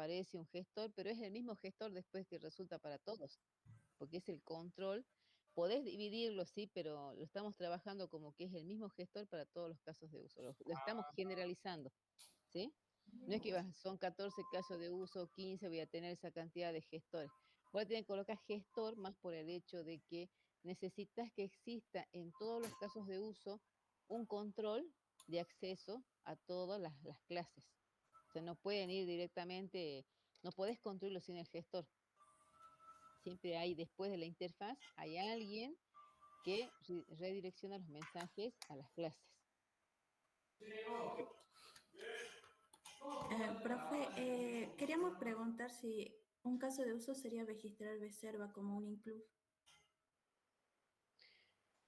aparece un gestor, pero es el mismo gestor después que resulta para todos, porque es el control. Podés dividirlo, sí, pero lo estamos trabajando como que es el mismo gestor para todos los casos de uso. Lo estamos generalizando, ¿sí? No es que son 14 casos de uso, 15, voy a tener esa cantidad de gestores. Voy a tener que colocar gestor más por el hecho de que necesitas que exista en todos los casos de uso un control de acceso a todas las clases. O sea, no pueden ir directamente, no podés construirlo sin el gestor. Siempre hay, después de la interfaz, hay alguien que redirecciona los mensajes a las clases. Profe, queríamos preguntar si un caso de uso sería registrar reserva como un include.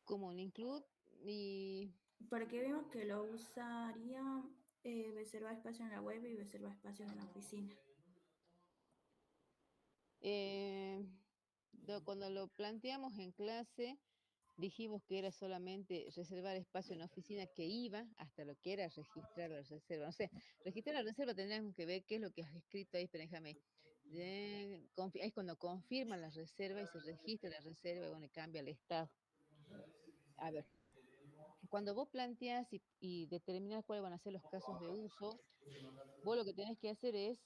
Como un include y... Porque vimos que lo usaría reservar espacio en la web y reservar espacios en la oficina. Cuando lo planteamos en clase, dijimos que era solamente reservar espacio en la oficina que iba hasta lo que era registrar la reserva. No sé, registrar la reserva tendríamos que ver qué es lo que has escrito ahí, pero déjame. Es cuando confirman la reserva y se registra la reserva y bueno, cambia el estado. A ver, cuando vos planteas y determinás cuáles van a ser los casos de uso, vos lo que tenés que hacer es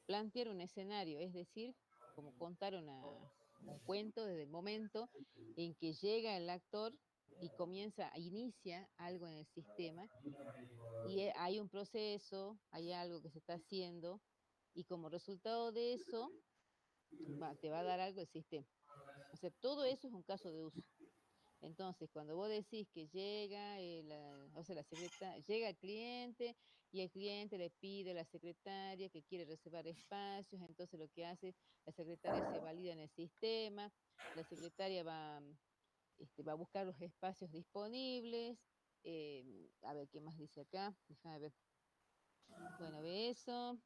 plantear un escenario, es decir, como contar un cuento desde el momento en que llega el actor y inicia algo en el sistema, y hay un proceso, hay algo que se está haciendo, y como resultado de eso, te va a dar algo el sistema. O sea, todo eso es un caso de uso. Entonces, cuando vos decís que llega, o sea, llega el cliente y el cliente le pide a la secretaria que quiere reservar espacios, entonces lo que hace, la secretaria se valida en el sistema, la secretaria va a buscar los espacios disponibles, a ver, ¿qué más dice acá? Déjame ver. Bueno, ve eso.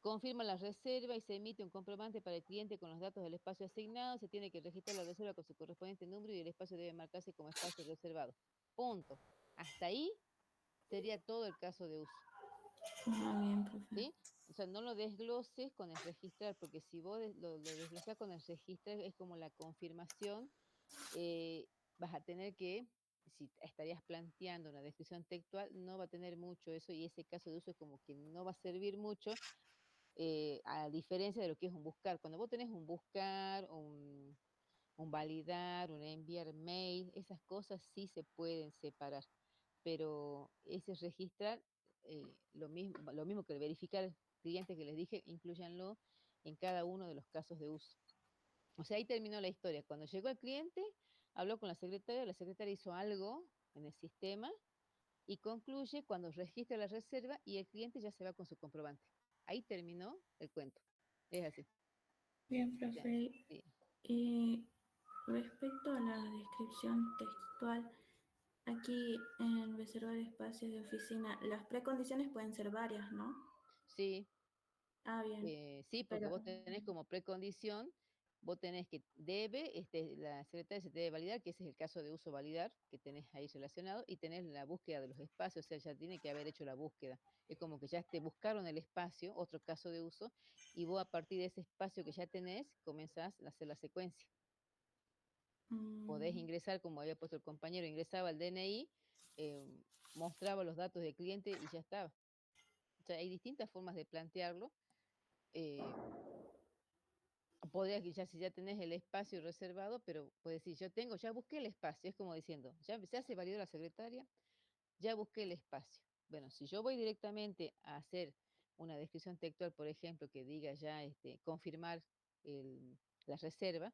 Confirma la reserva y se emite un comprobante para el cliente con los datos del espacio asignado. Se tiene que registrar la reserva con su correspondiente número y el espacio debe marcarse como espacio reservado. Punto. Hasta ahí sería todo el caso de uso. Ah, bien, profe. ¿Sí? O sea, no lo desgloses con el registrar, porque si vos lo desglosás con el registrar es como la confirmación, vas a tener que, si estarías planteando una descripción textual, no va a tener mucho eso y ese caso de uso es como que no va a servir mucho, a diferencia de lo que es un buscar. Cuando vos tenés un buscar, un validar, un enviar mail, esas cosas sí se pueden separar, pero ese registrar, lo mismo que el verificar clientes que les dije, incluyanlo en cada uno de los casos de uso. O sea, ahí terminó la historia. Cuando llegó el cliente, habló con la secretaria hizo algo en el sistema y concluye cuando registra la reserva y el cliente ya se va con su comprobante. Ahí terminó el cuento. Es así. Bien, Ya, profe. sí. Y respecto a la descripción textual, aquí en reservar espacios de oficina, las precondiciones pueden ser varias, ¿no? Sí, Ah, bien. sí, porque Pero, vos tenés como precondición, vos tenés que la secretaria se te debe validar, que ese es el caso de uso validar que tenés ahí relacionado, y tenés la búsqueda de los espacios, o sea, ya tiene que haber hecho la búsqueda. Es como que ya te buscaron el espacio, otro caso de uso, y vos a partir de ese espacio que ya tenés, comenzás a hacer la secuencia. Podés ingresar, como había puesto el compañero, ingresaba el DNI, eh, mostraba los datos del cliente y ya estaba. O sea, hay distintas formas de plantearlo. eh, Podrías que ya si ya tenés el espacio reservado, pero puedes decir, ya busqué el espacio, es como diciendo, ya se hace válido la secretaria, ya busqué el espacio. Bueno, si yo voy directamente a hacer una descripción textual, por ejemplo, que diga ya confirmar la reserva,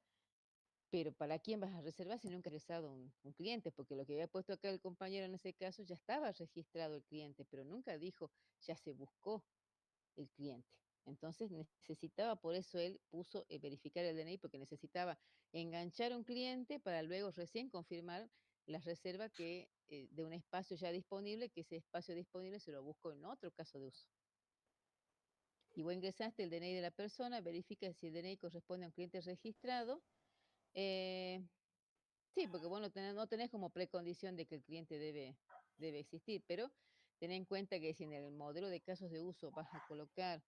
pero ¿para quién vas a reservar si nunca has reservado un cliente? Porque lo que había puesto acá el compañero en ese caso ya estaba registrado el cliente, pero nunca dijo ya se buscó el cliente. Entonces necesitaba, por eso él puso verificar el DNI, porque necesitaba enganchar un cliente para luego recién confirmar la reserva de un espacio ya disponible, que ese espacio disponible se lo busco en otro caso de uso. Y vos ingresaste el DNI de la persona, verifica si el DNI corresponde a un cliente registrado. Eh, sí, porque vos no tenés como precondición de que el cliente debe existir, pero ten en cuenta que si en el modelo de casos de uso vas a colocar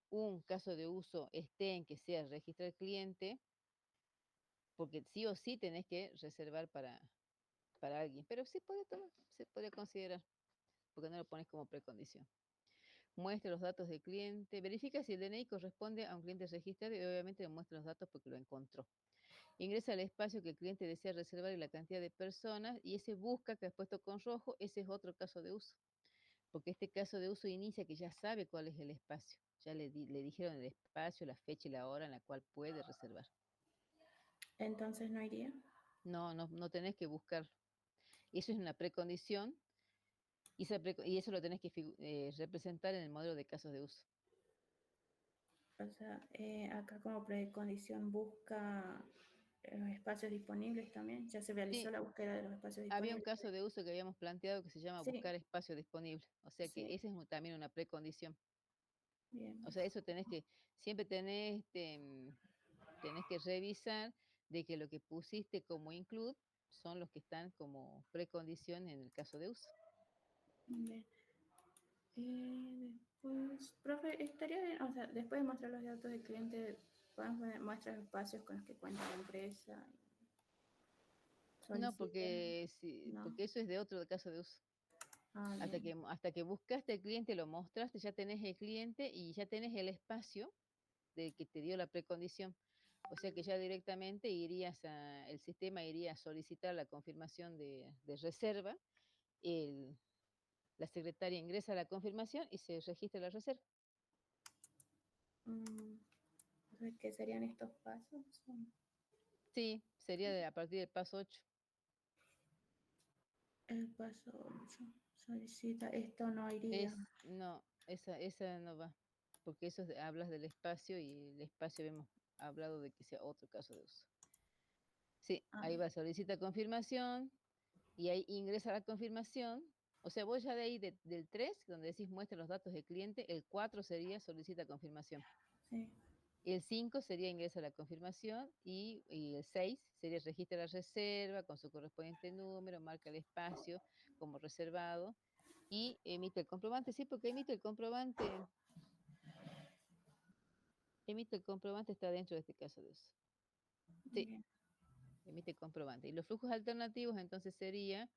un caso de uso esté en que sea registrar cliente, porque sí o sí tenés que reservar para alguien, pero sí puede tomar, se puede considerar, porque no lo pones como precondición. Muestra los datos del cliente, verifica si el DNI corresponde a un cliente registrado y obviamente le muestra los datos porque lo encontró. Ingresa al espacio que el cliente desea reservar y la cantidad de personas y ese busca que has puesto con rojo, ese es otro caso de uso. Porque este caso de uso inicia que ya sabe cuál es el espacio. Ya le dijeron el espacio, la fecha y la hora en la cual puede reservar. Entonces no iría. No tenés que buscarlo. Eso es una precondición y eso lo tenés que representar en el modelo de casos de uso. O sea, acá como precondición busca los espacios disponibles también. Ya se realizó Sí, la búsqueda de los espacios había un disponibles. caso de uso que habíamos planteado que se llama Sí, buscar espacio disponible. O sea que sí, esa es también una precondición. O bien. sea, eso siempre tenés que revisar de que lo que pusiste como include son los que están como precondición en el caso de uso. Bien. Después, profe, estaría bien, o sea, después de mostrar los datos del cliente, podemos mostrar los espacios con los que cuenta la empresa, No, soliciten, ¿no? porque eso es de otro caso de uso. Ah, bien. Hasta que buscaste el cliente, lo mostraste, ya tenés el cliente y ya tenés el espacio del que te dio la precondición. O sea que ya directamente el sistema iría a solicitar la confirmación de reserva, la secretaria ingresa la confirmación y se registra la reserva. Entonces, ¿qué serían estos pasos? Sí, sería a partir del paso 8. El paso 8 solicita, esto no iría. No, esa no va, porque hablas del espacio y el espacio hemos hablado de que sea otro caso de uso. Sí, Ah, ahí va, solicita confirmación y ahí ingresa la confirmación. O sea, vos ya de ahí del 3, donde decís muestra los datos del cliente, el 4 sería solicita confirmación. sí. El 5 sería ingresa la confirmación y el 6 sería registra la reserva con su correspondiente número, marca el espacio como reservado y emite el comprobante. Sí, porque emite el comprobante está dentro de este caso de uso. Sí, Bien. emite comprobante. Y los flujos alternativos entonces sería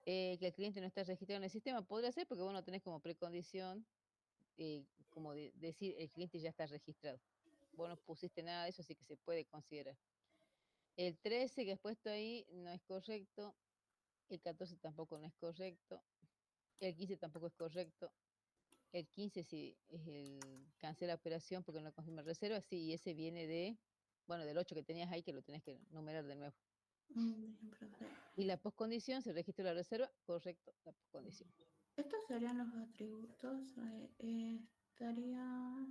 que el cliente no está registrado en el sistema. Podría ser porque vos no tenés como precondición, como decir el cliente ya está registrado. Vos no pusiste nada de eso, así que se puede considerar. El 13 que has puesto ahí no es correcto. El 14 tampoco no es correcto. El 15 tampoco es correcto. El 15 sí es el cancela operación porque no confirma reserva. Sí, y ese viene del 8 que tenías ahí que lo tenés que numerar de nuevo. Bien, profe. Y la poscondición, se registra la reserva, correcto, la poscondición. Estos serían los atributos. Estaría.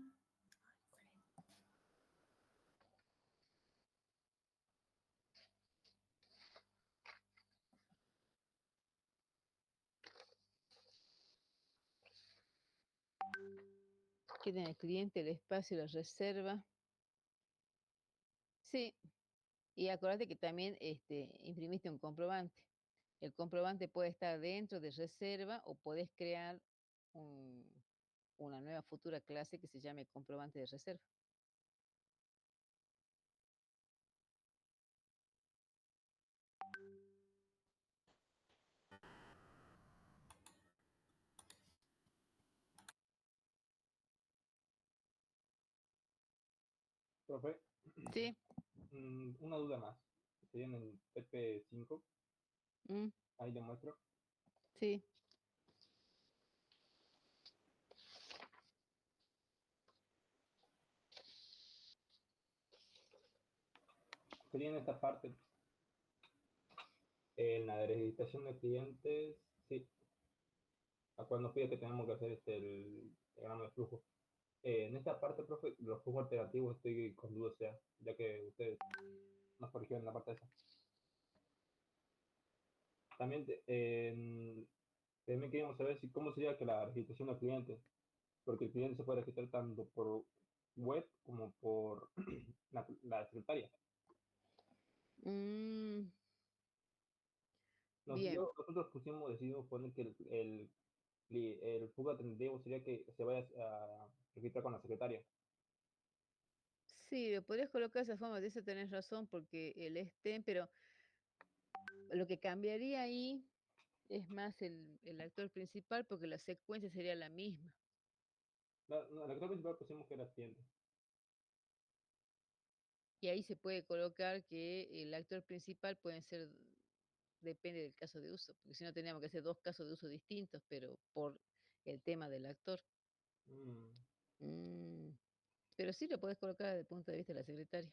¿Qué tiene el cliente, el espacio, la reserva? Sí, y acuérdate que también imprimiste un comprobante. El comprobante puede estar dentro de reserva o puedes crear un- una nueva futura clase que se llame comprobante de reserva. Profe, Sí, una duda más. Sería en el PP5, mm, ahí le muestro. sí. Sería en esta parte, en la de registración de clientes, sí, a cuando pide que tenemos que hacer el diagrama de flujo. En esta parte, profe, los flujos alternativos estoy con duda, o sea, ya que ustedes nos corrigieron en la parte esa. También, también queríamos saber cómo sería que la registración de clientes, porque el cliente se puede registrar tanto por web como por la secretaria. Mm, bien, Nosotros decidimos poner que el flujo alternativo sería que se vaya registrar con la secretaria. Sí, lo podrías colocar de esa forma, de eso tenés razón, porque el estén, pero lo que cambiaría ahí es más el actor principal, porque la secuencia sería la misma. La actor principal pusimos que era cliente. Y ahí se puede colocar que el actor principal puede ser, depende del caso de uso, porque si no teníamos que hacer dos casos de uso distintos, pero por el tema del actor. Mm, Mm, pero sí lo podés colocar desde el punto de vista de la secretaria.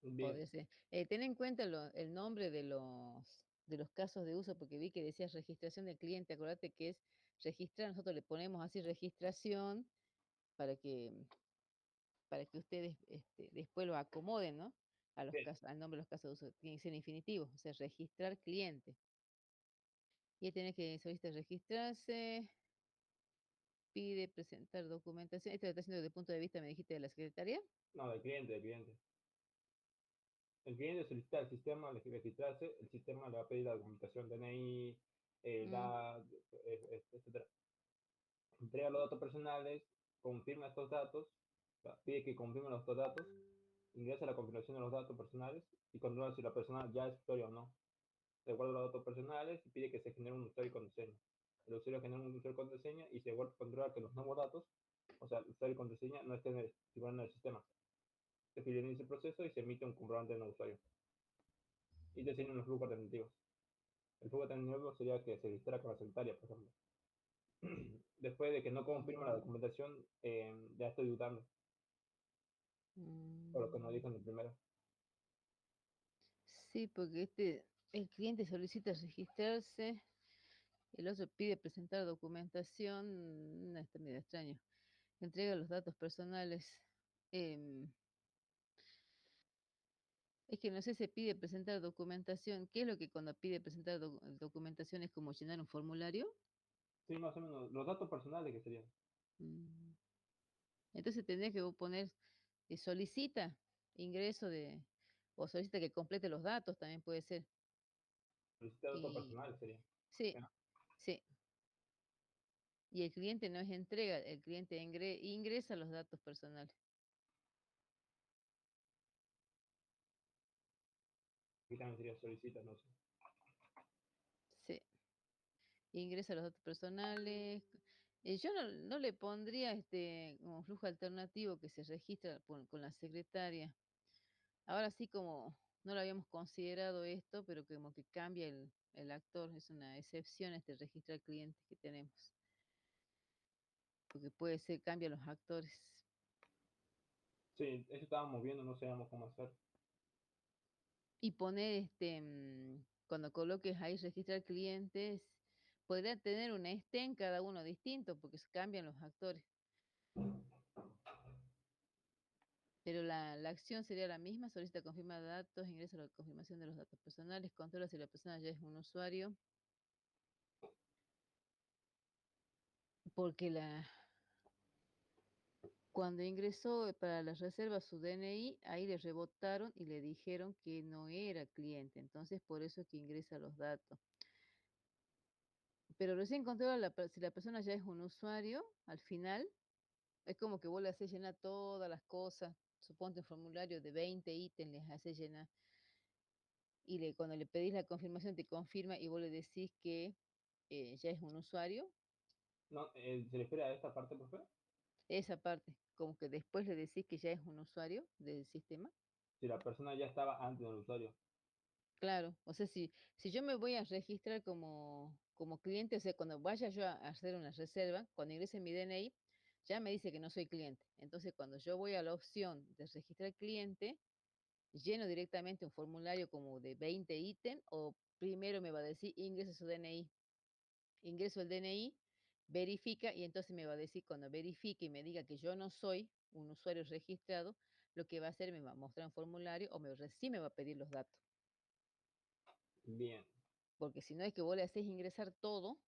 bien, Podría ser. Ten en cuenta el nombre de los casos de uso, porque vi que decías registración del cliente. Acordate que es registrar, nosotros le ponemos así registración para que, para que ustedes después lo acomoden, ¿no? A los bien, casos, al nombre de los casos de uso. Tiene que ser infinitivo, o sea, registrar cliente. Y ahí tenés que solicitar registrarse, pide presentar documentación. Esto lo está haciendo desde el punto de vista, me dijiste, de la secretaria. no, del cliente, del cliente. El cliente solicita al sistema registrarse, el sistema le va a pedir la documentación DNI, Mm, etcétera. Entrega los datos personales, confirma estos datos, o sea, pide que confirme los datos, ingresa la confirmación de los datos personales y controla si la persona ya es usuario o no. Recuerda los datos personales y pide que se genere un usuario y contraseña. El usuario genera un usuario y contraseña y se controla que los nuevos datos, o sea, el usuario y contraseña, no estén figurando en el sistema. Se finaliza el proceso y se emite un comprobante de nuevo usuario. Y diseña unos flujos alternativos. El flujo alternativo sería que se registrara con la secretaria, por ejemplo. Después de que no confirma la mm, documentación, ya estoy dudando, por lo que nos mm. dijo en el primero. Sí, porque el cliente solicita registrarse, el otro pide presentar documentación, está medio extraño. Entrega los datos personales. em, es que no sé, se pide presentar documentación. ¿Qué es lo que cuando pide presentar documentación es como llenar un formulario? Sí, más o menos, los datos personales que serían. Mm, Entonces tendría que vos poner, solicita ingreso o solicita que complete los datos, también puede ser. Solicitar datos Y personales sería. sí, Ya. sí. Y el cliente no es entrega, el cliente ingresa los datos personales. Aquí también sería solicita, no sé. Sí, ingresa los datos personales. Yo no le pondría como flujo alternativo que se registra con la secretaria. Ahora sí como no lo habíamos considerado esto, pero como que cambia el actor, es una excepción este registro al cliente que tenemos, porque puede ser, cambia los actores. Sí, eso estábamos viendo, no sabíamos cómo hacer. Y poner cuando coloques ahí registrar clientes, podría tener una en cada uno distinto, porque se cambian los actores. Pero la acción sería la misma, solicita confirma datos, ingresa la confirmación de los datos personales, controla si la persona ya es un usuario, porque cuando ingresó para la reserva su DNI, ahí le rebotaron y le dijeron que no era cliente, entonces por eso es que ingresa los datos. Pero recién controla si la persona ya es un usuario, al final, es como que vos le haces llenar todas las cosas, suponte un formulario de 20 ítems, les haces llenar, y cuando le pedís la confirmación te confirma y vos le decís que ya es un usuario, No, ¿se refiere a esta parte, profe? esa parte, como que después le decís que ya es un usuario del sistema. Si la persona ya estaba antes del usuario. Claro, o sea, si yo me voy a registrar como cliente, o sea, cuando vaya yo a hacer una reserva, cuando ingrese mi DNI, ya me dice que no soy cliente. Entonces, cuando yo voy a la opción de registrar cliente, lleno directamente un formulario como de 20 ítems, o primero me va a decir ingrese su DNI. Ingreso el DNI, verifica, y entonces me va a decir, cuando verifique y me diga que yo no soy un usuario registrado, lo que va a hacer me va a mostrar un formulario o sí me va a pedir los datos. Bien, Porque si no es que vos le haces ingresar todo,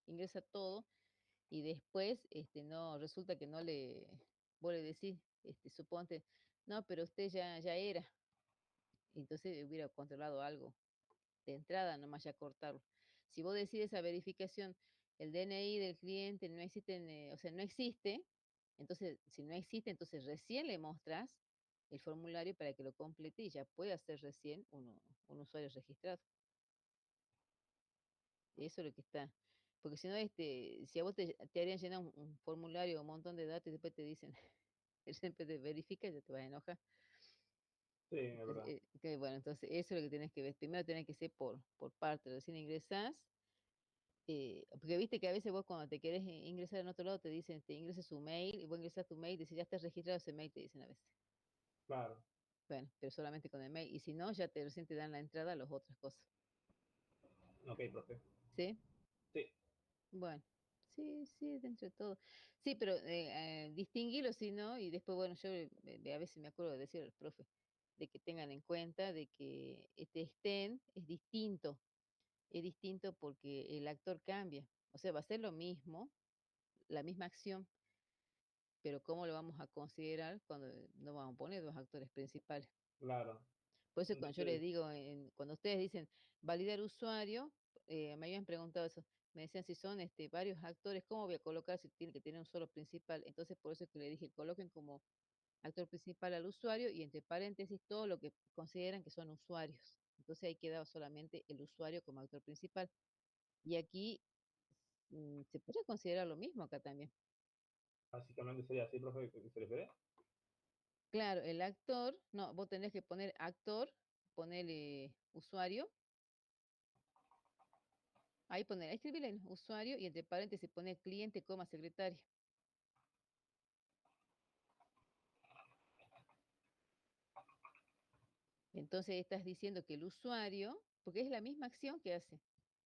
ingresa todo, y después no, resulta que vos le decís, suponte, no, pero usted ya era, entonces hubiera controlado algo de entrada, nomás ya cortarlo. Si vos decís esa verificación, el DNI del cliente no existe, o sea, no existe, entonces, si no existe, entonces recién le mostras el formulario para que lo complete y ya pueda ser recién un usuario registrado. Eso es lo que está. Porque si no, si a vos te harían llenar un formulario, un montón de datos y después te dicen, siempre te verifica y ya te vas a enojar. Sí, es verdad. Bueno, entonces eso es lo que tienes que ver. Primero tenés que ser por parte, recién ingresás. Porque viste que a veces vos cuando te querés ingresar en otro lado te dicen, te ingreses su mail y vos ingresas tu mail y si ya estás registrado ese mail te dicen a veces. Claro. Bueno, pero solamente con el mail. Y si no, ya te recién te dan la entrada a las otras cosas. Ok, profe. ¿Sí? Sí, Bueno, sí, sí, dentro de todo. Sí, pero distinguirlo, si no, y después, bueno, yo a veces me acuerdo de decir al profe, de que tengan en cuenta de que este estén es distinto porque el actor cambia. O sea, va a ser lo mismo, la misma acción, pero ¿cómo lo vamos a considerar cuando no vamos a poner dos actores principales? claro. Por eso cuando yo les Entonces, digo, cuando ustedes dicen validar usuario, me habían preguntado eso, me decían si son varios actores, ¿cómo voy a colocar si tiene que tener un solo principal? Entonces por eso es que le dije, coloquen como actor principal al usuario y entre paréntesis todo lo que consideran que son usuarios. Entonces ahí quedaba solamente el usuario como actor principal. Y aquí se podría considerar lo mismo acá también. básicamente sería así, profe, ¿qué se refiere? Claro, el actor, no, vos tenés que poner actor, ponerle usuario. Ahí poner, escribirle en usuario y entre paréntesis poner cliente, coma, secretaria. Entonces estás diciendo que el usuario, porque es la misma acción que hace,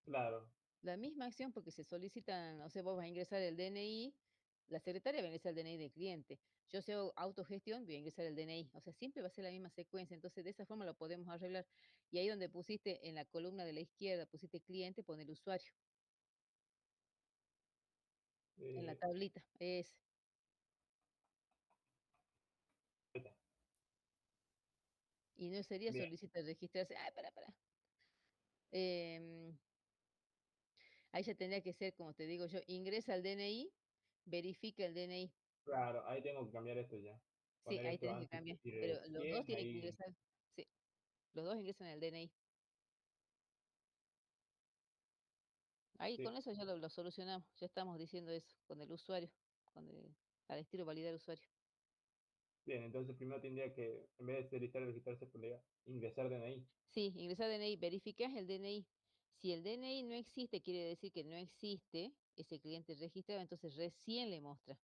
Claro, la misma acción porque se solicitan, o sea, vos vas a ingresar el DNI, la secretaria va a ingresar el DNI del cliente. Yo si hago autogestión, voy a ingresar el DNI. O sea, siempre va a ser la misma secuencia. Entonces, de esa forma lo podemos arreglar. Y ahí donde pusiste en la columna de la izquierda, pusiste cliente, pone el usuario. En la eh, tablita. Es. Y no sería bien, solicitar registrarse. Ah, para. Em, Ahí ya tendría que ser, como te digo yo, ingresa al DNI, verifica el DNI. claro, ahí tengo que cambiar esto ya. Sí, Poner ahí esto tenés que antes cambiar. y Pero los dos recién tienen que ahí, ingresar. Sí, los dos ingresan al DNI. Ahí sí. con eso ya lo solucionamos. Ya estamos diciendo eso con el usuario, al estilo validar usuario. Bien, entonces primero tendría que, en vez de solicitar y registrarse, pues, ingresar DNI. Sí, ingresar DNI, verificás el DNI. Si el DNI no existe, quiere decir que no existe ese cliente registrado, entonces recién le muestra.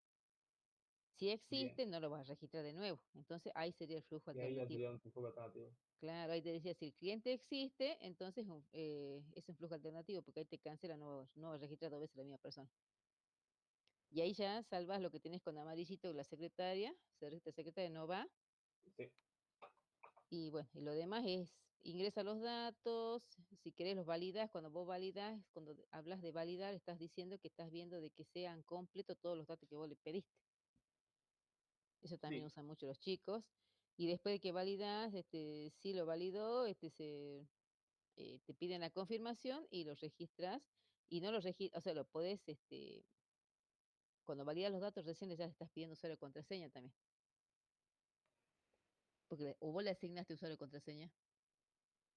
Si Bien, existe, no lo vas a registrar de nuevo. Entonces ahí sería el flujo y ahí ya alternativo. sería un poco alternativo. Claro, ahí te decía, si el cliente existe, entonces es un flujo alternativo, porque ahí te cancela, no registrar dos veces la misma persona. Y ahí ya salvas lo que tienes con amarillito, la secretaria, la secretaria no va, Sí, y bueno, y lo demás es, ingresa los datos, si querés los validas, cuando vos validas, cuando hablas de validar, estás diciendo que estás viendo de que sean completos todos los datos que vos le pediste. Eso también sí, usan mucho los chicos. Y después de que validas, si lo validó, te piden la confirmación y lo registras y no lo registras, o sea, lo podés, cuando validas los datos recién ya estás pidiendo usuario y contraseña también. Porque o vos le asignaste usuario y contraseña.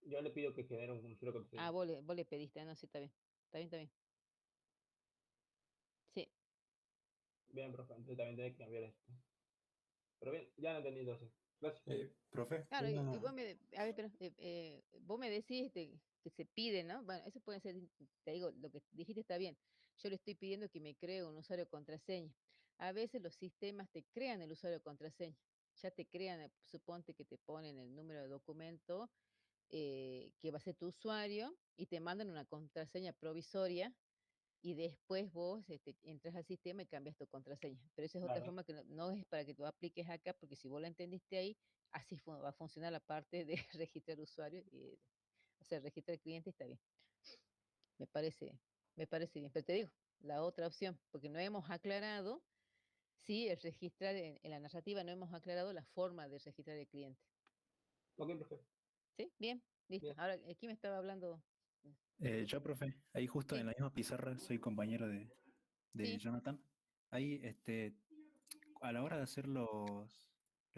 yo le pido que genere un usuario Ah, contraseña. vos le pediste, no, sí, está bien. Está bien, está bien. Sí, Bien, profe, entonces también tiene que cambiar esto. Pero bien, ya lo entendí entonces. Gracias. Profe, claro, y vos a ver, pero, vos me decís que se pide, ¿no? Bueno, eso puede ser, te digo, lo que dijiste está bien. Yo le estoy pidiendo que me cree un usuario y contraseña. A veces los sistemas te crean el usuario y contraseña. Ya te crean, suponte que te ponen el número de documento que va a ser tu usuario y te mandan una contraseña provisoria y después vos entras al sistema y cambias tu contraseña. Pero esa es otra Claro, forma que no es para que tú apliques acá, porque si vos la entendiste ahí, así va a funcionar la parte de registrar usuario, o sea, registrar cliente está bien. Me parece, me parece bien. Pero te digo, la otra opción, porque no hemos aclarado, sí, el registrar en la narrativa no hemos aclarado la forma de registrar el cliente. ok, profe. ¿Sí? Bien, listo. Bien, Ahora, aquí me estaba hablando Yo, profe, ahí justo en Sí, la misma pizarra soy compañero de sí. Jonathan. Ahí, a la hora de hacer los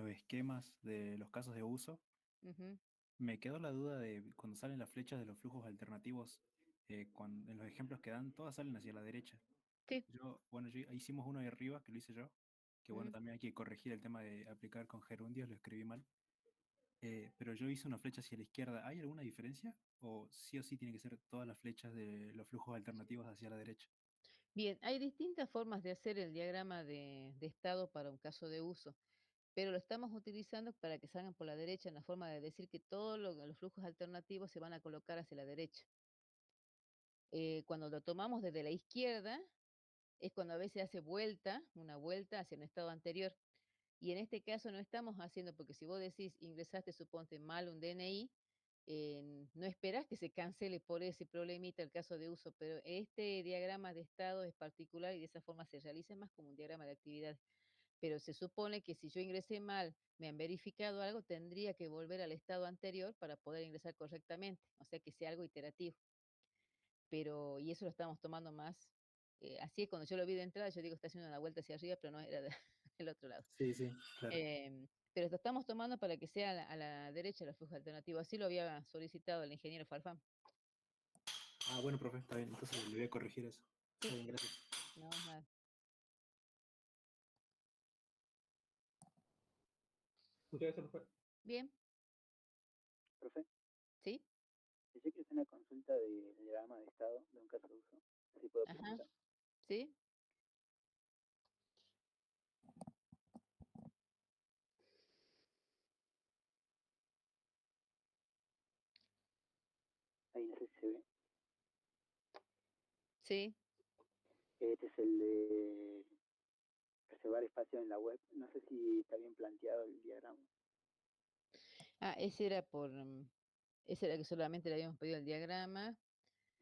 esquemas de los casos de uso, Ujú. me quedó la duda de cuando salen las flechas de los flujos alternativos, en los ejemplos que dan, todas salen hacia la derecha. Sí. Bueno, hicimos uno de arriba, que lo hice yo, que bueno, Ujú. también hay que corregir el tema de aplicar con gerundios, lo escribí mal. Pero yo hice una flecha hacia la izquierda. ¿Hay alguna diferencia? ¿O sí tiene que ser todas las flechas de los flujos alternativos hacia la derecha? Bien, hay distintas formas de hacer el diagrama de estado para un caso de uso, pero lo estamos utilizando para que salgan por la derecha en la forma de decir que todos los flujos alternativos se van a colocar hacia la derecha. Cuando lo tomamos desde la izquierda, es cuando a veces hace una vuelta hacia un estado anterior. Y en este caso no estamos haciendo, porque si vos decís, ingresaste, suponte, mal un DNI, no esperás que se cancele por ese problemita el caso de uso, pero este diagrama de estado es particular y de esa forma se realiza más como un diagrama de actividad. Pero se supone que si yo ingresé mal, me han verificado algo, tendría que volver al estado anterior para poder ingresar correctamente, o sea que sea algo iterativo. Pero, y eso lo estamos tomando más, así es, cuando yo lo vi de entrada, yo digo, está haciendo una vuelta hacia arriba, pero no era del otro lado. Sí, claro. Pero lo estamos tomando para que sea a la derecha el flujo alternativo. Así lo había solicitado el ingeniero Farfán. Ah, bueno, profe, está bien. Entonces le voy a corregir eso. Está Sí, bien, gracias. no, nada. Muchas gracias, profe. Bien, Profe, ¿sí? yo quiero hacer una consulta del diagrama de estado de un caso de uso. Si puedo Ajá, preguntar. ¿sí? Ahí no sé si se ve. Sí. Este es el de reservar espacio en la web. No sé si está bien planteado el diagrama. Ah, ese era que solamente le habíamos pedido el diagrama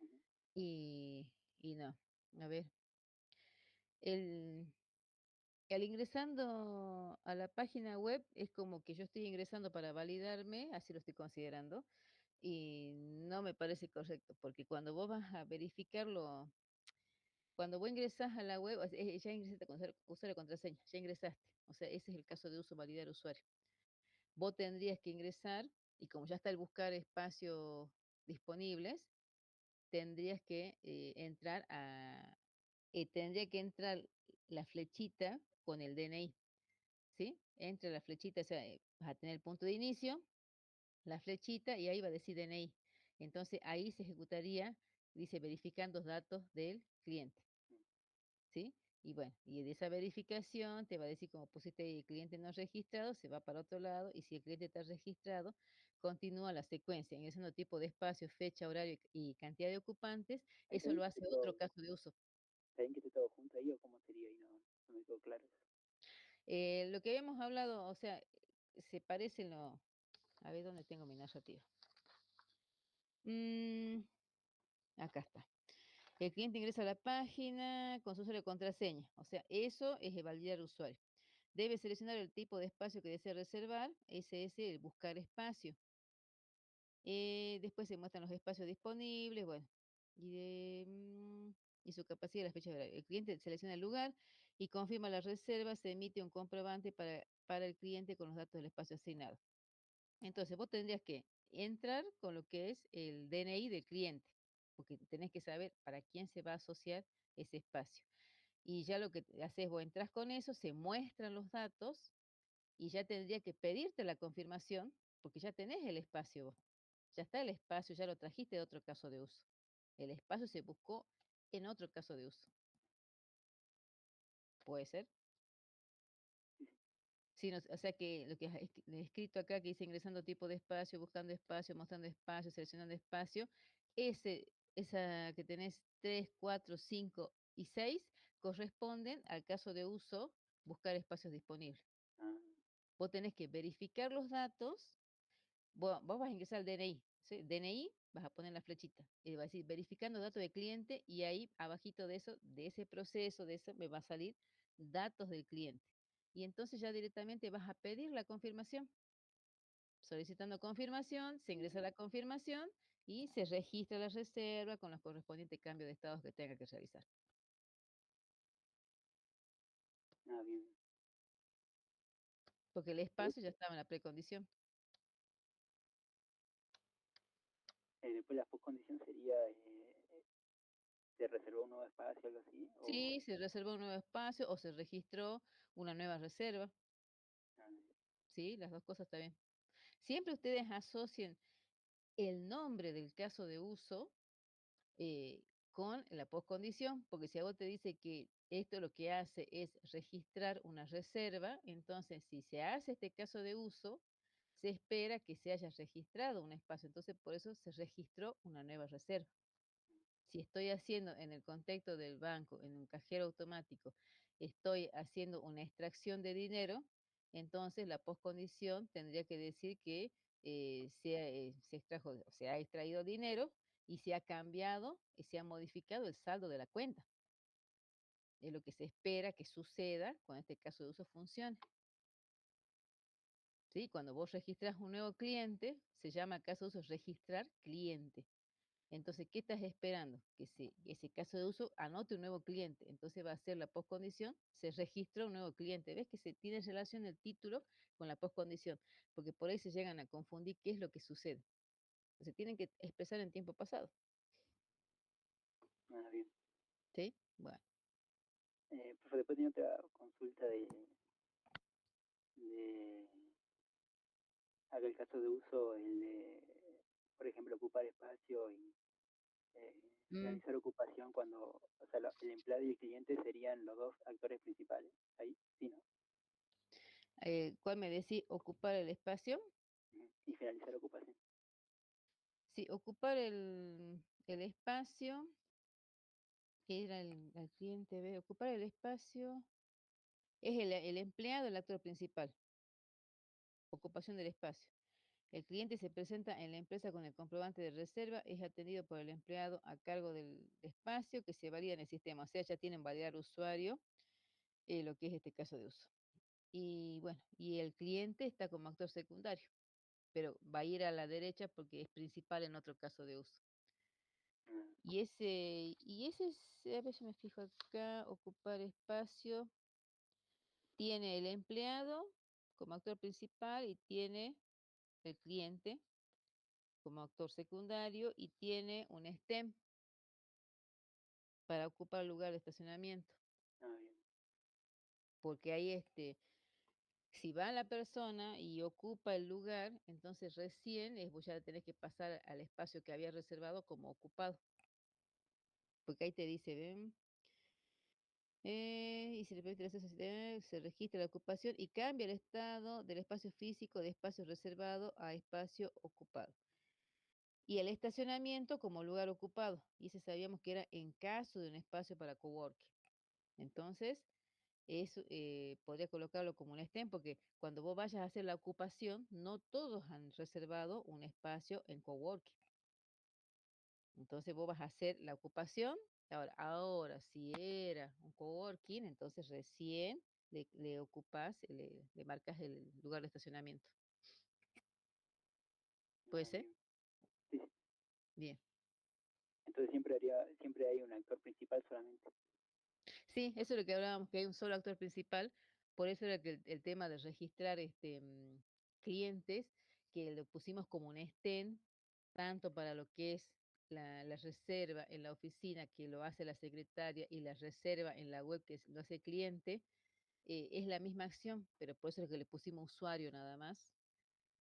Ujú. y no. A ver, el, al ingresando a la página web es como que yo estoy ingresando para validarme, así lo estoy considerando, y no me parece correcto, porque cuando vos vas a verificarlo, cuando vos ingresás a la web, ya ingresaste con usuario y contraseña, ya ingresaste. O sea, ese es el caso de uso, validar usuario. Vos tendrías que ingresar, y como ya está el buscar espacios disponibles, tendrías que tendría que entrar la flechita con el DNI, ¿sí? Entra la flechita, o sea, vas a tener el punto de inicio, la flechita, y ahí va a decir DNI. Entonces, ahí se ejecutaría, dice, verificando los datos del cliente. ¿Sí? Y bueno, y de esa verificación te va a decir, como pusiste el cliente no registrado, se va para otro lado, y si el cliente está registrado, continúa la secuencia, ingresando tipo de espacio, fecha, horario y cantidad de ocupantes. Ahí Eso lo también que hace esté otro todo, caso de uso. ¿está bien que esté todo junto ahí o cómo sería? Ahí no me quedó claro eso. Lo que habíamos hablado, o sea, se parece en lo... A ver dónde tengo mi narrativa. Mm, acá está. El cliente ingresa a la página con su usuario y contraseña. O sea, eso es el validar usuario. Debe seleccionar el tipo de espacio que desea reservar. Ese es el buscar espacio. Después se muestran los espacios disponibles, bueno, y su capacidad y la fecha de horario. El cliente selecciona el lugar y confirma la reserva. Se emite un comprobante para el cliente con los datos del espacio asignado. Entonces, vos tendrías que entrar con lo que es el DNI del cliente, porque tenés que saber para quién se va a asociar ese espacio. Y ya lo que haces, vos entras con eso, se muestran los datos y ya tendría que pedirte la confirmación, porque ya tenés el espacio vos. Ya está el espacio, ya lo trajiste de otro caso de uso. El espacio se buscó en otro caso de uso. ¿Puede ser? Sí, o sea que lo que he escrito acá, que dice ingresando tipo de espacio, buscando espacio, mostrando espacio, seleccionando espacio, esa que tenés 3, 4, 5 y 6 corresponden al caso de uso, buscar espacios disponibles. Ah, Vos tenés que verificar los datos. Vos vas a ingresar al DNI, ¿sí? DNI, vas a poner la flechita, y va a decir verificando datos de cliente, y ahí abajito de eso, de ese proceso, de eso, me va a salir datos del cliente. Y entonces ya directamente vas a pedir la confirmación. solicitando confirmación, se ingresa la confirmación y se registra la reserva con los correspondientes cambios de estados que tenga que realizar. Ah, bien. Porque el espacio ya estaba en la precondición. Después la postcondición sería, ¿se reservó un nuevo espacio, algo así? Sí, se reservó un nuevo espacio o se registró una nueva reserva. Ah, Sí, las dos cosas está bien. Siempre ustedes asocien el nombre del caso de uso con la postcondición, porque si a vos te dice que esto lo que hace es registrar una reserva, entonces si se hace este caso de uso, se espera que se haya registrado un espacio, entonces por eso se registró una nueva reserva. Si estoy haciendo en el contexto del banco, en un cajero automático, estoy haciendo una extracción de dinero, entonces la postcondición tendría que decir que se extrajo, o se ha extraído dinero y se ha cambiado y se ha modificado el saldo de la cuenta. Es lo que se espera que suceda cuando este caso de uso funcione. ¿Sí? Cuando vos registras un nuevo cliente, se llama caso de uso registrar cliente. Entonces, ¿qué estás esperando? Que ese caso de uso anote un nuevo cliente. Entonces va a ser la postcondición, se registra un nuevo cliente. ¿Ves que se tiene relación el título con la postcondición? Porque por ahí se llegan a confundir qué es lo que sucede. Se tienen que expresar en tiempo pasado. ah, bien. ¿Sí? Bueno. Profe, después tenía otra consulta de acá el caso de uso, el de, por ejemplo, ocupar espacio y finalizar ocupación cuando, o sea, el empleado y el cliente serían los dos actores principales. Ahí, sí, ¿no? ¿Cuál me decís? ¿Ocupar el espacio? Ujú. Y finalizar ocupación. Sí, ocupar el espacio, que era el cliente, ve, ocupar el espacio es el empleado, el actor principal. Ocupación del espacio. El cliente se presenta en la empresa con el comprobante de reserva, es atendido por el empleado a cargo del espacio que se valida en el sistema. O sea, ya tienen validar usuario lo que es este caso de uso. Y bueno, y el cliente está como actor secundario, pero va a ir a la derecha porque es principal en otro caso de uso. Ah, Y ese es, a ver si me fijo acá, ocupar espacio, tiene el empleado como actor principal y tiene el cliente como actor secundario y tiene un STEM para ocupar el lugar de estacionamiento. ah, bien. Porque ahí si va la persona y ocupa el lugar, entonces recién vos ya tenés que pasar al espacio que había reservado como ocupado. Porque ahí te dice, ven, y se le permite el acceso al sistema, se registra la ocupación y cambia el estado del espacio físico de espacio reservado a espacio ocupado. Y el estacionamiento como lugar ocupado. Y ese sabíamos que era en caso de un espacio para coworking. Entonces, eso podría colocarlo como un STEM, porque cuando vos vayas a hacer la ocupación, no todos han reservado un espacio en coworking. Entonces vos vas a hacer la ocupación. Ahora, si era un coworking, entonces recién le ocupás, le marcas el lugar de estacionamiento. ¿Puede Ah, ser? bien. Sí, sí. Bien. Entonces siempre hay un actor principal solamente. Sí, eso es lo que hablábamos, que hay un solo actor principal. Por eso era que el tema de registrar clientes, que lo pusimos como un STEM, tanto para lo que es la reserva en la oficina, que lo hace la secretaria, y la reserva en la web, que lo hace el cliente, es la misma acción, pero por eso es que le pusimos usuario nada más,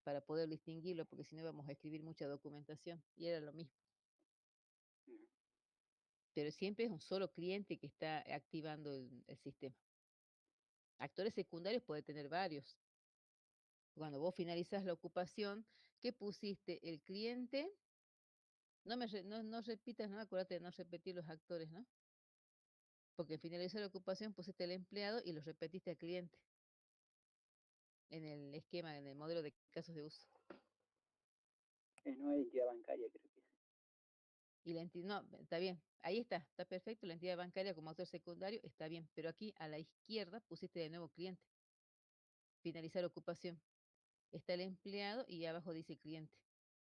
para poder distinguirlo, porque si no íbamos a escribir mucha documentación, y era lo mismo. Ujú. Pero siempre es un solo cliente que está activando el sistema. Actores secundarios puede tener varios. Cuando vos finalizás la ocupación, ¿qué pusiste? El cliente. No repitas, ¿no? Acuérdate de no repetir los actores, ¿no? Porque finalizó la ocupación, pusiste el empleado y lo repetiste al cliente en el esquema, en el modelo de casos de uso. No hay entidad bancaria, creo que es. Y la entidad, no, está bien, ahí está perfecto, la entidad bancaria como actor secundario está bien, pero aquí a la izquierda pusiste de nuevo cliente, finalizar ocupación. está el empleado y abajo dice cliente.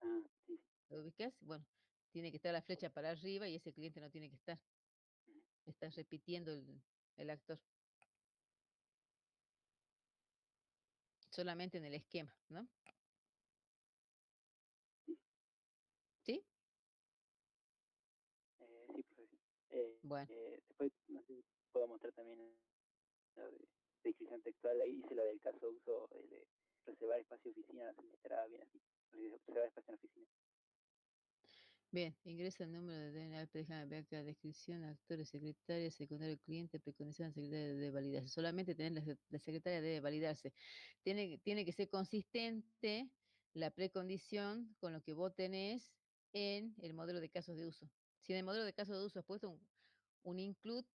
Ah, sí, sí. ¿Lo ubicas? Bueno, tiene que estar la flecha para arriba y ese cliente no tiene que estar. Ujú. Estás repitiendo el actor. Solamente en el esquema, ¿no? Sí, ¿Sí? sí, profe, sí. Bueno, Después, no sé si puedo mostrar también la de descripción textual. Ahí hice la del caso de uso de reservar espacio de oficina, no sé si estará bien así. Reservar espacio en oficina. bien. Ingresa el número de DNA, déjame ver acá, descripción, actores, secretaria, secundario, cliente, precondición, secretaria de validarse. Solamente tener la secretaria debe validarse. Tiene que ser consistente la precondición con lo que vos tenés en el modelo de casos de uso. Si en el modelo de casos de uso has puesto un include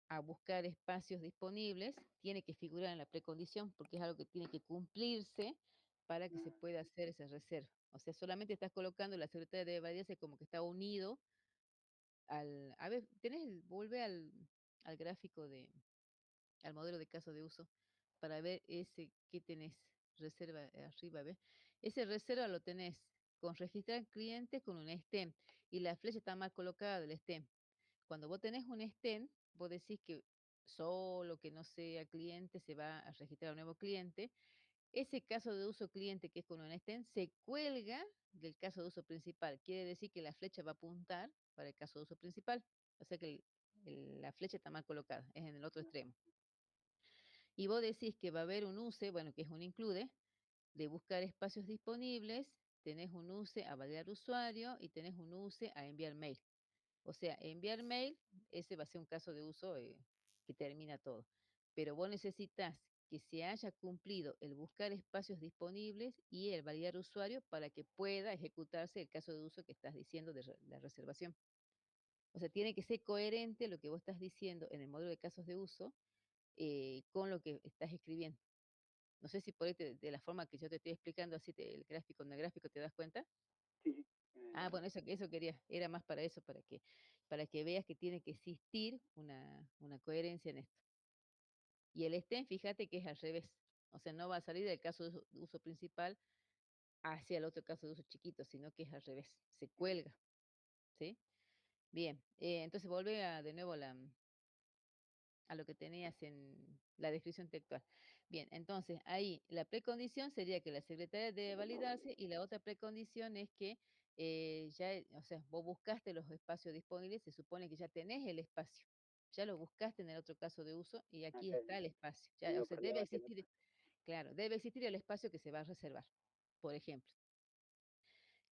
a buscar espacios disponibles, tiene que figurar en la precondición porque es algo que tiene que cumplirse para que se Ah, pueda hacer esa reserva. O sea, solamente estás colocando la secretaria de validarse como que está unido al... A ver, vuelve al gráfico al modelo de caso de uso para ver ese que tenés, reserva arriba, ¿ves? Ese reserva lo tenés con registrar cliente con un stem y la flecha está mal colocada del stem. Cuando vos tenés un stem, vos decís que solo que no sea cliente se va a registrar un nuevo cliente. Ese caso de uso cliente que es con un stem se cuelga del caso de uso principal. Quiere decir que la flecha va a apuntar para el caso de uso principal. O sea que la flecha está mal colocada, es en el otro extremo. Y vos decís que va a haber un use, bueno, que es un include, de buscar espacios disponibles, tenés un use a validar usuario y tenés un use a enviar mail. O sea, enviar mail, ese va a ser un caso de uso que termina todo. Pero vos necesitas que se haya cumplido el buscar espacios disponibles y el validar usuario para que pueda ejecutarse el caso de uso que estás diciendo de la reservación. O sea, tiene que ser coherente lo que vos estás diciendo en el módulo de casos de uso con lo que estás escribiendo. No sé si por ahí de la forma que yo te estoy explicando así el gráfico, en el gráfico te das cuenta. sí, sí. Ah, bueno, eso quería, era más para eso, para que veas que tiene que existir una coherencia en esto. Y el stem, fíjate que es al revés. O sea, no va a salir del caso de uso principal hacia el otro caso de uso chiquito, sino que es al revés. Se cuelga, ¿sí? Bien, entonces vuelve de nuevo a lo que tenías en la descripción textual. Bien, entonces ahí la precondición sería que la secretaria debe validarse y la otra precondición es que o sea, vos buscaste los espacios disponibles, se supone que ya tenés el espacio, ya lo buscaste en el otro caso de uso y aquí Acá está el espacio. el Ya, o mismo sea, debe problema que el existir, otro. claro, debe existir el espacio que se va a reservar, por ejemplo.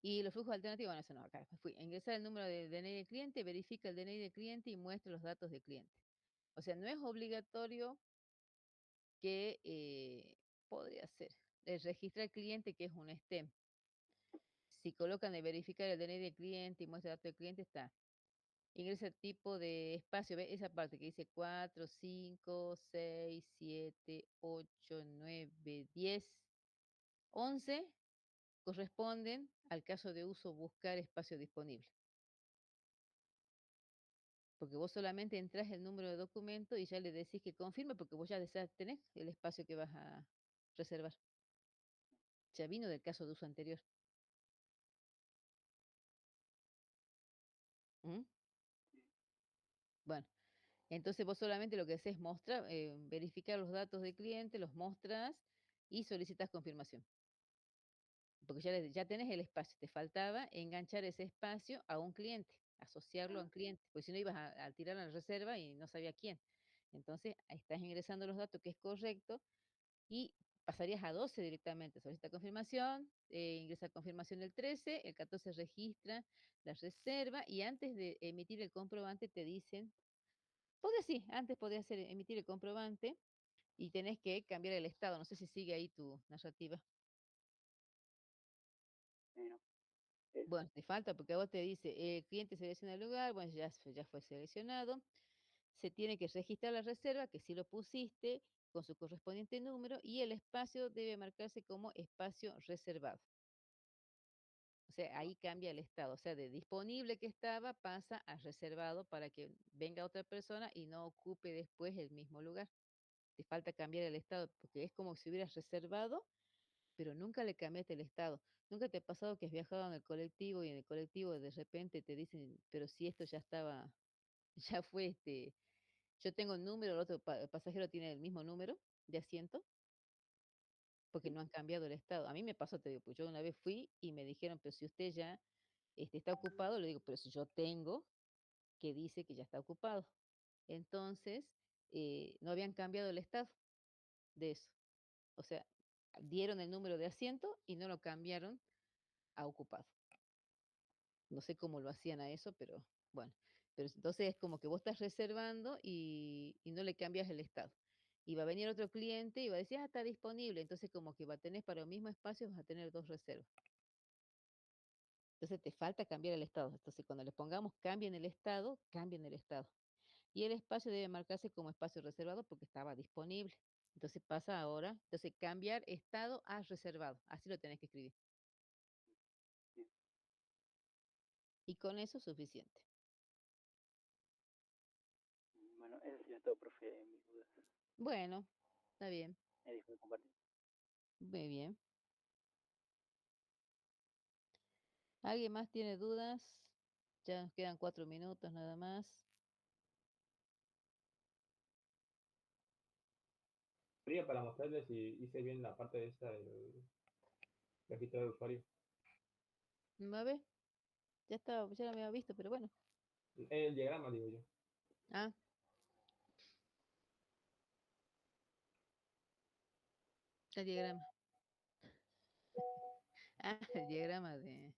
Y los flujos alternativos, bueno, eso no, acá fui. Ingresar el número de DNI del cliente, verifica el DNI del cliente y muestra los datos del cliente. O sea, no es obligatorio que podría ser el registrar al cliente, que es un STEM. Si colocan de verificar el DNI del cliente y muestra datos del cliente, está. Ingresa el tipo de espacio, ¿ve? Esa parte que dice 4, 5, 6, 7, 8, 9, 10, 11, corresponden al caso de uso buscar espacio disponible. Porque vos solamente entras el número de documento y ya le decís que confirme porque vos ya tenés el espacio que vas a reservar. Ya vino del caso de uso anterior. ¿Mm? Bueno, entonces vos solamente lo que haces es mostrar, verificar los datos del cliente, los mostras y solicitas confirmación. Porque ya tenés el espacio, te faltaba enganchar ese espacio a un cliente, asociarlo a un cliente, porque si no ibas a tirar a la reserva y no sabía quién. Entonces, ahí estás ingresando los datos, que es correcto, y pasarías a 12 directamente. Solicita confirmación, ingresa confirmación el 13, el 14 registra la reserva y antes de emitir el comprobante te dicen, sí, antes podías emitir el comprobante y tenés que cambiar el estado. No sé si sigue ahí tu narrativa. No, Bueno, te falta porque a vos te dice, cliente selecciona el lugar, bueno, ya fue seleccionado. Se tiene que registrar la reserva, que sí lo pusiste, con su correspondiente número, y el espacio debe marcarse como espacio reservado. O sea, ahí cambia el estado. O sea, de disponible que estaba pasa a reservado para que venga otra persona y no ocupe después el mismo lugar. Te falta cambiar el estado, porque es como si hubieras reservado, pero nunca le cambiaste el estado. ¿Nunca te ha pasado que has viajado en el colectivo y en el colectivo de repente te dicen, pero si esto ya estaba, ya fue yo tengo el número, el otro pasajero tiene el mismo número de asiento, porque no han cambiado el estado? A mí me pasó, te digo, pues yo una vez fui y me dijeron, pero si usted ya está ocupado, le digo, pero si yo tengo que dice que ya está ocupado. Entonces, no habían cambiado el estado de eso. O sea, dieron el número de asiento y no lo cambiaron a ocupado. No sé cómo lo hacían a eso, pero bueno. Pero entonces es como que vos estás reservando y no le cambias el estado. Y va a venir otro cliente y va a decir, está disponible. Entonces como que va a tener para el mismo espacio, vas a tener 2 reservas. Entonces te falta cambiar el estado. Entonces cuando les pongamos cambien el estado, cambien el estado. Y el espacio debe marcarse como espacio reservado porque estaba disponible. Entonces pasa ahora, entonces cambiar estado a reservado. Así lo tenés que escribir. Bien. Y con eso es suficiente. Bueno, eso sería todo, profe, mis dudas. Bueno, está bien, Me dijo de compartir. muy bien. ¿Alguien más tiene dudas? Ya nos quedan 4 minutos nada más. Fría para mostrarles si hice bien la parte de esta del registro de usuario. A ver, ya estaba, ya lo había visto, pero bueno. El diagrama, digo yo. Ah, el diagrama. Ah, el diagrama de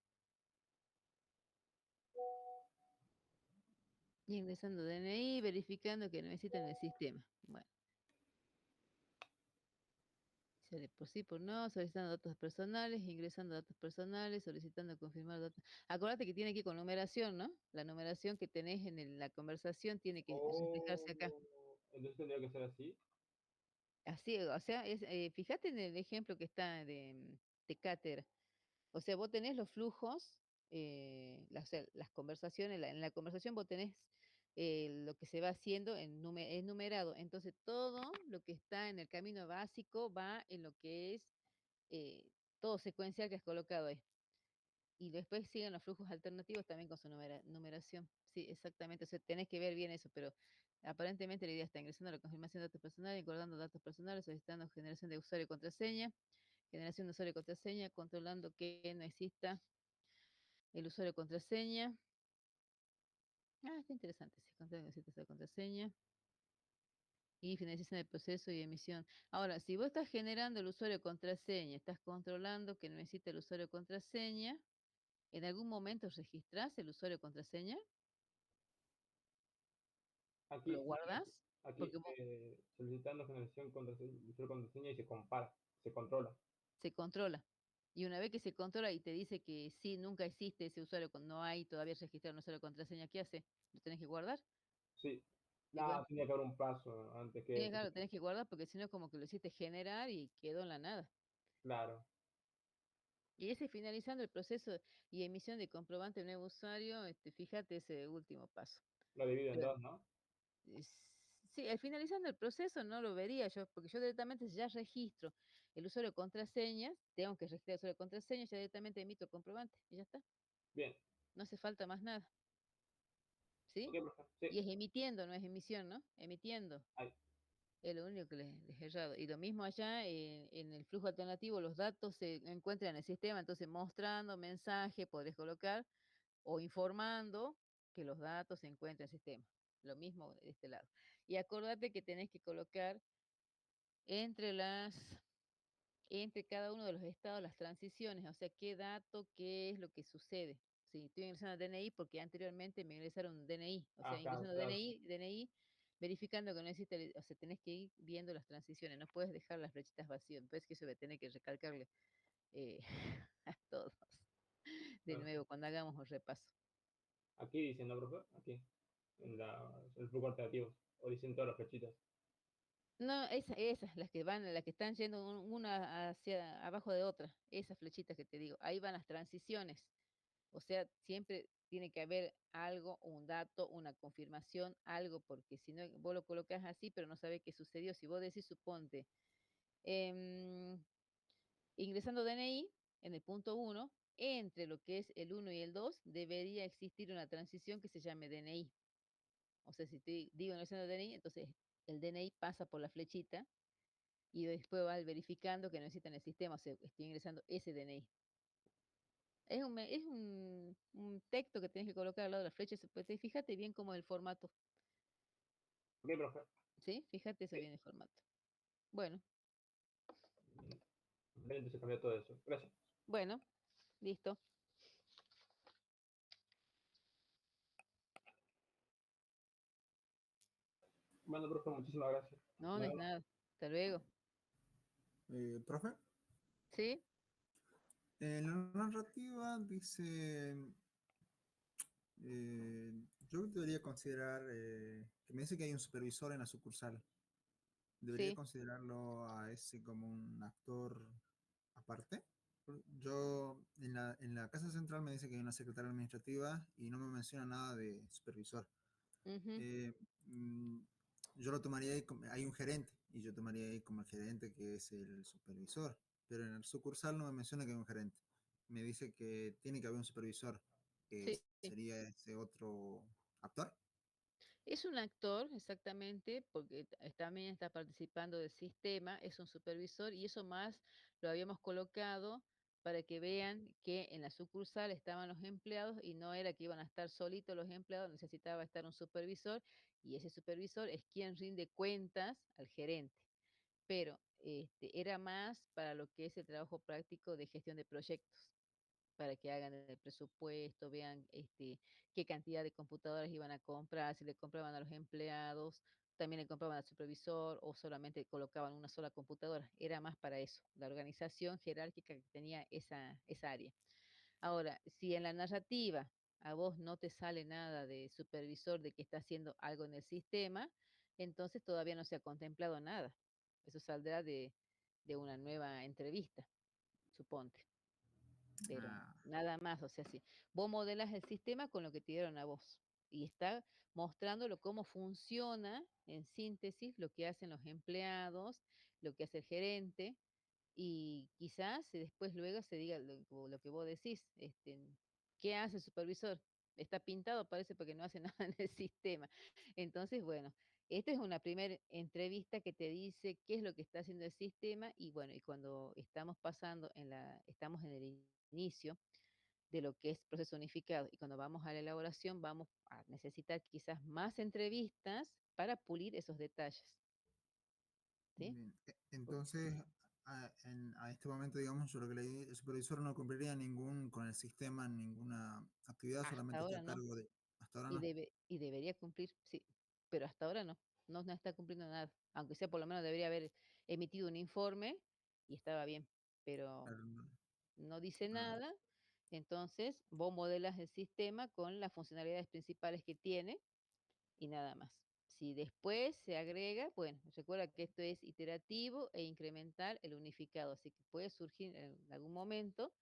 ingresando DNI, verificando que necesitan el sistema. Bueno, sale por sí, por no, solicitando datos personales, ingresando datos personales, solicitando confirmar datos. Acuérdate que tiene que ir con numeración, ¿no? La numeración que tenés en la conversación tiene que Oh, reflejarse acá. entonces tendría que ser así. Así, o sea, fíjate en el ejemplo que está de cátedra. O sea, vos tenés los flujos, o sea, las conversaciones, en la conversación vos tenés lo que se va haciendo es numerado. Entonces, todo lo que está en el camino básico va en lo que es eh, todo secuencial que has colocado ahí. Y después siguen los flujos alternativos también con su numeración. Sí, exactamente. O sea, tenés que ver bien eso, pero aparentemente la idea está ingresando la confirmación de datos personales, guardando datos personales, solicitando generación de usuario y contraseña, generación de usuario y contraseña, controlando que no exista el usuario y contraseña. Ah, está interesante. Sí, controla que exista esa contraseña. Y finalización del proceso y emisión. Ahora, si vos estás generando el usuario y contraseña, estás controlando que no existe el usuario y contraseña, ¿en algún momento registrás el usuario y contraseña? Aquí, ¿Lo guardás? aquí Porque vos solicitando generación contraseña, usuario contraseña y se compara, se controla. se controla. Y una vez que se controla y te dice que sí, nunca existe ese usuario, no hay todavía registrado un usuario y contraseña, ¿qué hace? ¿Lo tenés que guardar? Sí. Y bueno, No, tenía que haber un paso antes que eso. claro, lo tenés que guardar porque si no como que lo hiciste generar y quedó en la nada. Claro, Y ese finalizando el proceso y emisión de comprobante de nuevo usuario, fíjate ese último paso. lo divido en Pero, dos, ¿no? es- sí, al finalizando el proceso no lo vería yo, porque yo directamente ya registro el usuario de contraseñas, tengo que registrar el usuario de contraseñas, ya directamente emito el comprobante y ya está. Bien. No hace falta más nada, ¿sí? Ok, profe. Sí. Y es emitiendo, no es emisión, ¿no? Emitiendo. Ahí. Es lo único que les he errado. Y lo mismo allá en el flujo alternativo, los datos se encuentran en el sistema, entonces mostrando mensaje podés colocar o informando que los datos se encuentran en el sistema. Lo mismo de este lado. Y acordate que tenés que colocar entre entre cada uno de los estados las transiciones, o sea, qué dato, qué es lo que sucede. Sí, estoy ingresando DNI porque anteriormente me ingresaron DNI, o sea, Ah, claro, ingresando claro. DNI, verificando que no existe, o sea, tenés que ir viendo las transiciones, no puedes dejar las flechitas vacías, pues que eso voy a tener que recalcarle eh, a todos de nuevo Perfecto. cuando hagamos un repaso. Aquí dicen, ¿no, profe? Aquí. En el flujo alternativo. O dicen todas las flechitas. No, esas, las que están yendo una hacia abajo de otra, esas flechitas que te digo, ahí van las transiciones. O sea, siempre tiene que haber algo, un dato, una confirmación, algo, porque si no, vos lo colocas así, pero no sabes qué sucedió. Si vos decís, suponte, em, Ingresando DNI en el punto 1, entre lo que es el 1 y el 2, debería existir una transición que se llame DNI. O sea, si te digo ingresando DNI, entonces el DNI pasa por la flechita y después va verificando que no necesita en el sistema, o sea, estoy ingresando ese DNI. Es un texto que tienes que colocar al lado de la flecha, pues, fíjate bien cómo es el formato, Ok, profe. ¿sí? Fíjate eso bien el formato. Bueno, Bien, entonces cambió todo eso. Gracias. bueno, listo. Bueno, profe, muchísimas gracias. No, no es Bueno, nada. Hasta luego. Profe, ¿Sí? en la narrativa dice, yo debería considerar, que me dice que hay un supervisor en la sucursal. ¿Debería Sí. considerarlo a ese como un actor aparte? Yo en la casa central me dice que hay una secretaria administrativa y no me menciona nada de supervisor. Ujú. Eh, mm, yo lo tomaría ahí como, hay un gerente y yo tomaría ahí como el gerente que es el supervisor, pero en el sucursal no me menciona que hay un gerente. Me dice que tiene que haber un supervisor, que Sí. sería ese otro actor. Es un actor, exactamente, porque también está participando del sistema, es un supervisor y eso más lo habíamos colocado para que vean que en la sucursal estaban los empleados y no era que iban a estar solitos los empleados, necesitaba estar un supervisor y ese supervisor es quien rinde cuentas al gerente. Pero era más para lo que es el trabajo práctico de gestión de proyectos, para que hagan el presupuesto, vean qué cantidad de computadoras iban a comprar, si le compraban a los empleados, también le compraban al supervisor o solamente colocaban una sola computadora. Era más para eso, la organización jerárquica que tenía esa área. Ahora, si en la narrativa a vos no te sale nada de supervisor de que está haciendo algo en el sistema, entonces todavía no se ha contemplado nada. Eso saldrá de una nueva entrevista, suponte, pero Ah, nada más, o sea, sí, vos modelas el sistema con lo que te dieron a vos y está mostrándolo cómo funciona en síntesis lo que hacen los empleados, lo que hace el gerente y quizás después luego se diga lo que vos decís, ¿qué hace el supervisor? Está pintado, parece, porque no hace nada en el sistema. Entonces, bueno, esta es una primera entrevista que te dice qué es lo que está haciendo el sistema y bueno, y cuando estamos en el inicio de lo que es proceso unificado y cuando vamos a la elaboración vamos a necesitar quizás más entrevistas para pulir esos detalles, ¿sí? bien. Entonces, a este momento, digamos, yo lo que leí, el supervisor no cumpliría con el sistema, ninguna actividad, Hasta solamente está ahora a no. cargo de, hasta ahora Y, no. debería cumplir, sí, pero hasta ahora no, no está cumpliendo nada, aunque sea por lo menos debería haber emitido un informe y estaba bien, pero Claro, no, no dice no. nada, entonces vos modelas el sistema con las funcionalidades principales que tiene y nada más. Si después se agrega, bueno, recuerda que esto es iterativo e incremental el unificado, así que puede surgir en algún momento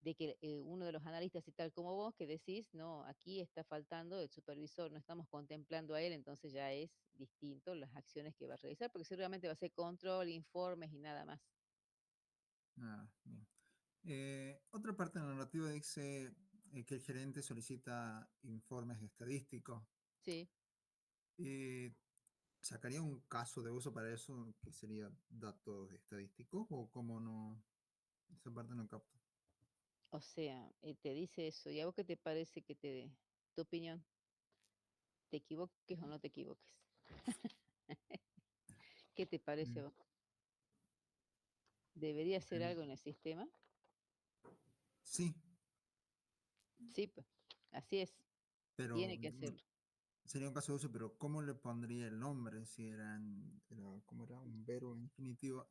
de que uno de los analistas y tal como vos, que decís, no, aquí está faltando el supervisor, no estamos contemplando a él, entonces ya es distinto las acciones que va a realizar, porque seguramente va a ser control, informes y nada más. Ah, bien. Otra parte de la narrativa dice que el gerente solicita informes estadísticos. Sí, Eh, ¿Sacaría un caso de uso para eso que sería datos estadísticos o cómo no? Esa parte no capto. o sea, te dice eso, ¿y a vos qué te parece que te dé tu opinión? ¿Te equivoques o no te equivoques? ¿Qué te parece Mm, a vos? ¿Debería hacer mm, algo en el sistema? Sí, Sí, pues, así es, pero tiene que hacerlo. sería un caso de uso, pero ¿cómo le pondría el nombre? Si ¿cómo era? Un verbo infinitivo.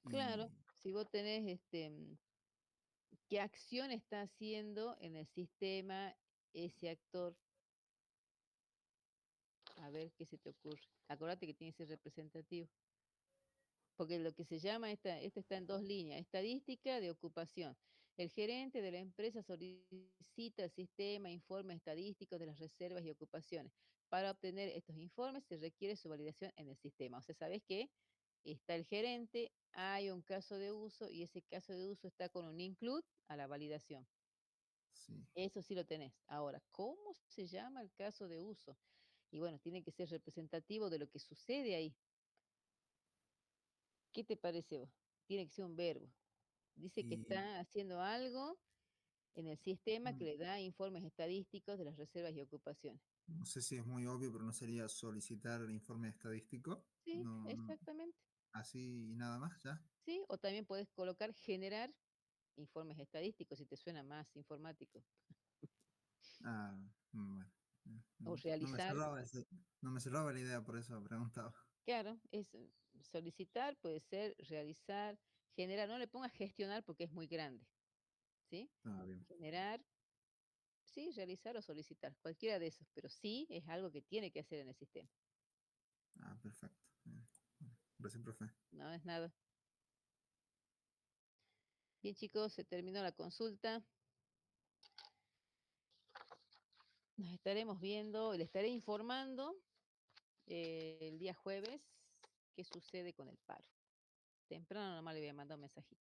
Claro, Y si vos tenés qué acción está haciendo en el sistema ese actor. A ver qué se te ocurre. Acordate que tiene que ser representativo. Porque lo que se llama, esta está en dos líneas, estadística de ocupación. El gerente de la empresa solicita al sistema informes estadísticos de las reservas y ocupaciones. Para obtener estos informes se requiere su validación en el sistema. O sea, ¿sabes qué? está el gerente, hay un caso de uso y ese caso de uso está con un include a la validación. Sí. Eso sí lo tenés. Ahora, ¿cómo se llama el caso de uso? Y bueno, tiene que ser representativo de lo que sucede ahí. ¿Qué te parece vos? Tiene que ser un verbo. Dice que Y está haciendo algo en el sistema que mm, le da informes estadísticos de las reservas y ocupaciones. no sé si es muy obvio, pero no sería solicitar el informe estadístico. Sí, No, exactamente. así y nada más, ya. Sí, o también puedes colocar generar informes estadísticos si te suena más informático. Ah, bueno. O No me realizar, cerraba no me cerraba la idea, por eso preguntaba. claro, es solicitar, puede ser realizar, generar, no le pongas gestionar porque es muy grande, ¿sí? Ah, bien. Generar, sí, realizar o solicitar, cualquiera de esos, pero sí es algo que tiene que hacer en el sistema, Ah, perfecto. Bien. Gracias, profe. no es nada. Bien, chicos, se terminó la consulta. Nos estaremos viendo, le estaré informando el día jueves qué sucede con el paro. Temprano nomás le voy a mandar un mensajito.